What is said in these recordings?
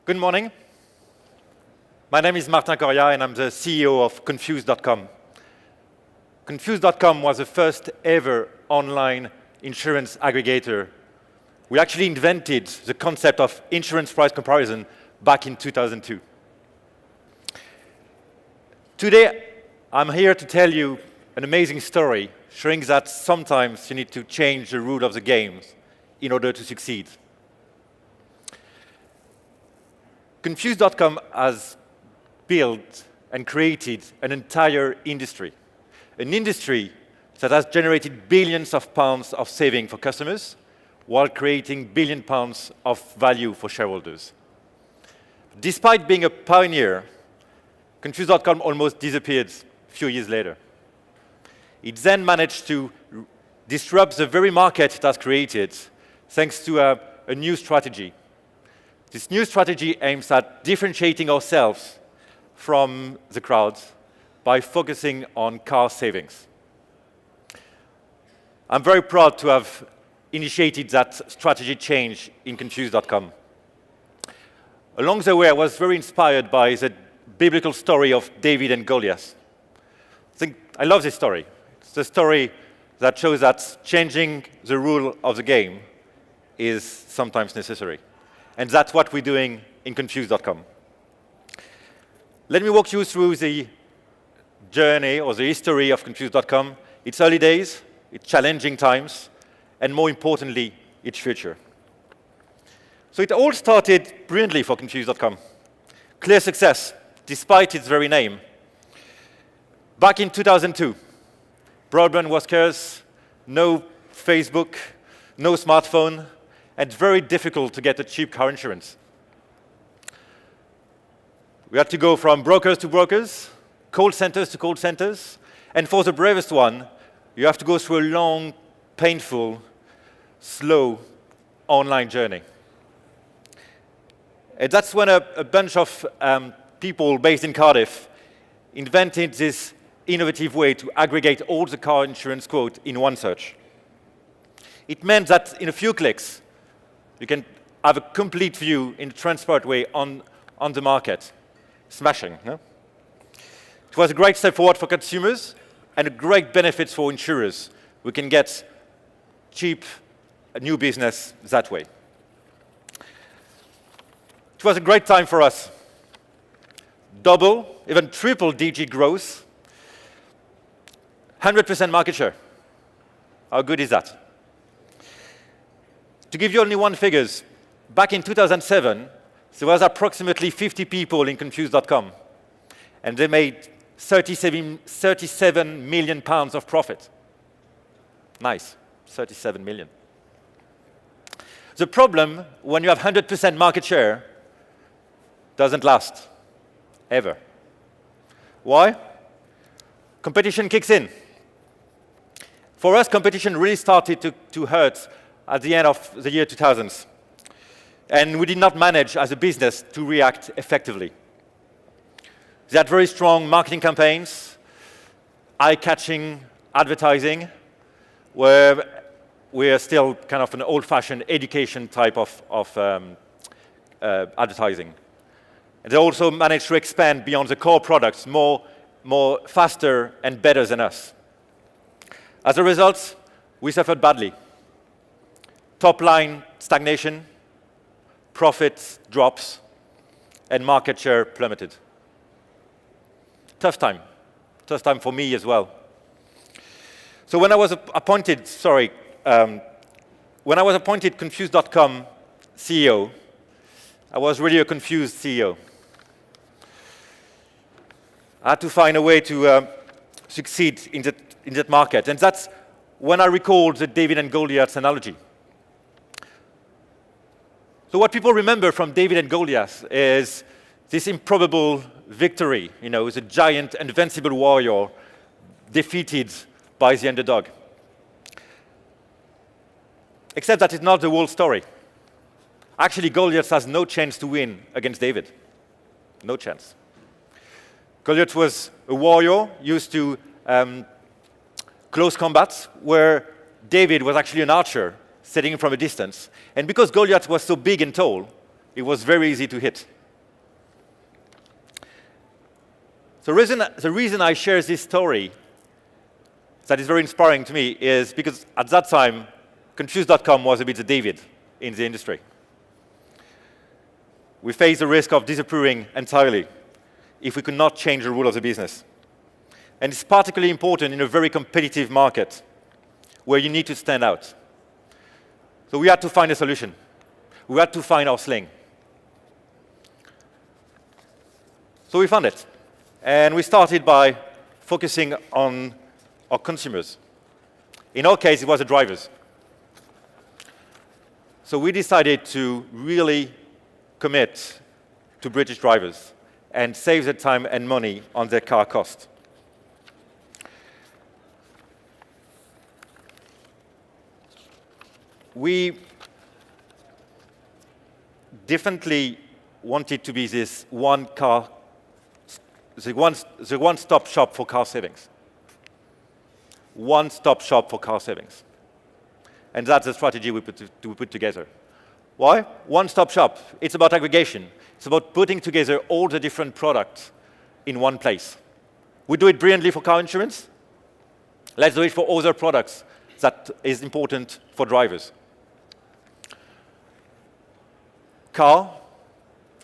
Good morning. My name is Martin Coriat, and I'm the CEO of Confused.com. Confused.com was the first ever online insurance aggregator. We actually invented the concept of insurance price comparison back in 2002. Today, I'm here to tell you an amazing story showing that sometimes you need to change the rule of the game in order to succeed. Confused.com has built and created an entire industry, an industry that has generated billions of pounds of saving for customers while creating billion pounds of value for shareholders. Despite being a pioneer, Confused.com almost disappeared a few years later. It then managed to disrupt the very market it has created thanks to a new strategy. This new strategy aims at differentiating ourselves from the crowd by focusing on car savings. I'm very proud to have initiated that strategy change in Confused.com. Along the way, I was very inspired by the biblical story of David and Goliath. I love this story. It's a story that shows that changing the rule of the game is sometimes necessary. And that's what we're doing in Confused.com. Let me walk you through the journey or the history of Confused.com, its early days, its challenging times, and more importantly, its future. So it all started brilliantly for Confused.com. Clear success, despite its very name. Back in 2002, broadband was scarce, no Facebook, no smartphone, and very difficult to get a cheap car insurance. We had to go from brokers to brokers, call centers to call centers, and for the bravest one, you have to go through a long, painful, slow online journey. And that's when a bunch of people based in Cardiff invented this innovative way to aggregate all the car insurance quotes in one search. It meant that in a few clicks, you can have a complete view in a transparent way on the market. Smashing, no? It was a great step forward for consumers and a great benefit for insurers. We can get cheap new business that way. It was a great time for us. Double, even triple-digit growth, 100% market share. How good is that? To give you only one figure, back in 2007, there was approximately 50 people in Confused.com, and they made 37 million pounds of profit. Nice, 37 million. The problem, when you have 100% market share, doesn't last, ever. Why? Competition kicks in. For us, competition really started to hurt at the end of the year 2000s. And we did not manage as a business to react effectively. They had very strong marketing campaigns, eye-catching advertising, where we're still kind of an old-fashioned education type of advertising. And they also managed to expand beyond the core products more faster and better than us. As a result, we suffered badly. Top line stagnation, profits drops, and market share plummeted. Tough time for me as well. So when I was appointed Confused.com CEO, I was really a confused CEO. I had to find a way to succeed in that market, and that's when I recalled the David and Goliath analogy. So what people remember from David and Goliath is this improbable victory, the giant, invincible warrior defeated by the underdog. Except that it's not the whole story. Actually, Goliath has no chance to win against David. No chance. Coriat was a warrior used to close combat, where David was actually an archer, setting him from a distance. And because Goliath was so big and tall, it was very easy to hit. The reason I share this story that is very inspiring to me is because at that time, Confused.com was a bit the David in the industry. We faced the risk of disappearing entirely if we could not change the rule of the business. And it's particularly important in a very competitive market where you need to stand out. So we had to find a solution. We had to find our sling. So we found it. And we started by focusing on our consumers. In our case, it was the drivers. So we decided to really commit to British drivers and save their time and money on their car cost. We definitely wanted to be this one-stop shop for car savings. One-stop shop for car savings. And that's the strategy we put together. Why? One-stop shop. It's about aggregation. It's about putting together all the different products in one place. We do it brilliantly for car insurance. Let's do it for other products that is important for drivers. Car,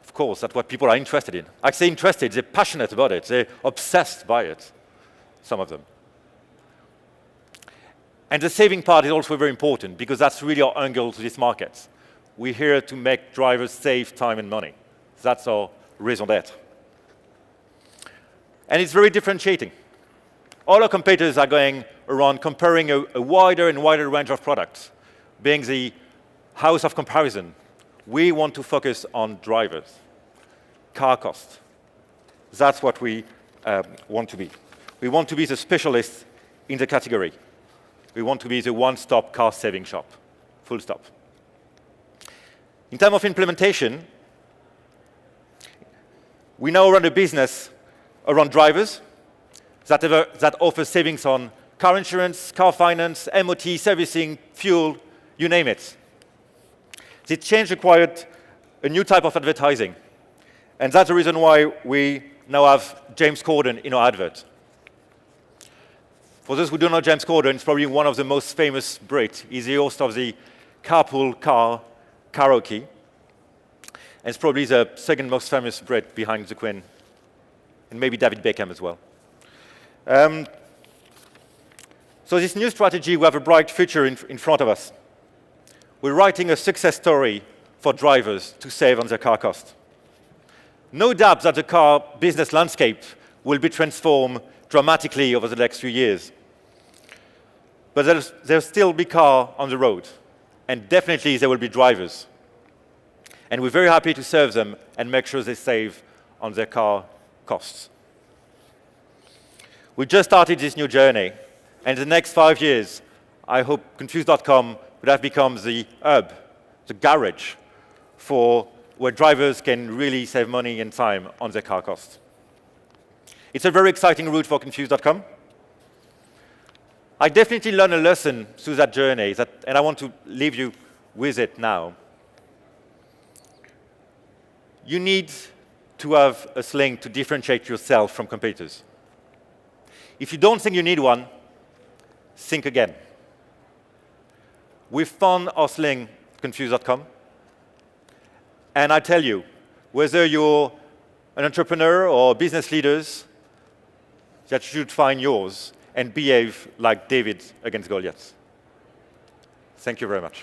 of course, that's what people are interested in. I say interested, they're passionate about it. They're obsessed by it, some of them. And the saving part is also very important because that's really our angle to this market. We're here to make drivers save time and money. That's our raison d'être. And it's very differentiating. All our competitors are going around comparing a wider and wider range of products, being the house of comparison. We want to focus on drivers, car cost. That's what we want to be. We want to be the specialist in the category. We want to be the one-stop car-saving shop, full stop. In terms of implementation, we now run a business around drivers that offer savings on car insurance, car finance, MOT, servicing, fuel, you name it. This change required a new type of advertising. And that's the reason why we now have James Corden in our advert. For those who don't know James Corden, he's probably one of the most famous Brits. He's the host of the Carpool Car Karaoke. And it's probably the second most famous Brit behind the Queen. And maybe David Beckham as well. So this new strategy, we have a bright future in front of us. We're writing a success story for drivers to save on their car cost. No doubt that the car business landscape will be transformed dramatically over the next few years. But there'll still be cars on the road, and definitely there will be drivers. And we're very happy to serve them and make sure they save on their car costs. We just started this new journey, and in the next 5 years, I hope Confused.com would have become the hub, the garage, for where drivers can really save money and time on their car costs. It's a very exciting route for Confused.com. I definitely learned a lesson through that journey, and I want to leave you with it now. You need to have a sling to differentiate yourself from competitors. If you don't think you need one, think again. We found our sling, Confused.com, and I tell you, whether you're an entrepreneur or business leaders, that you should find yours and behave like David against Goliath. Thank you very much.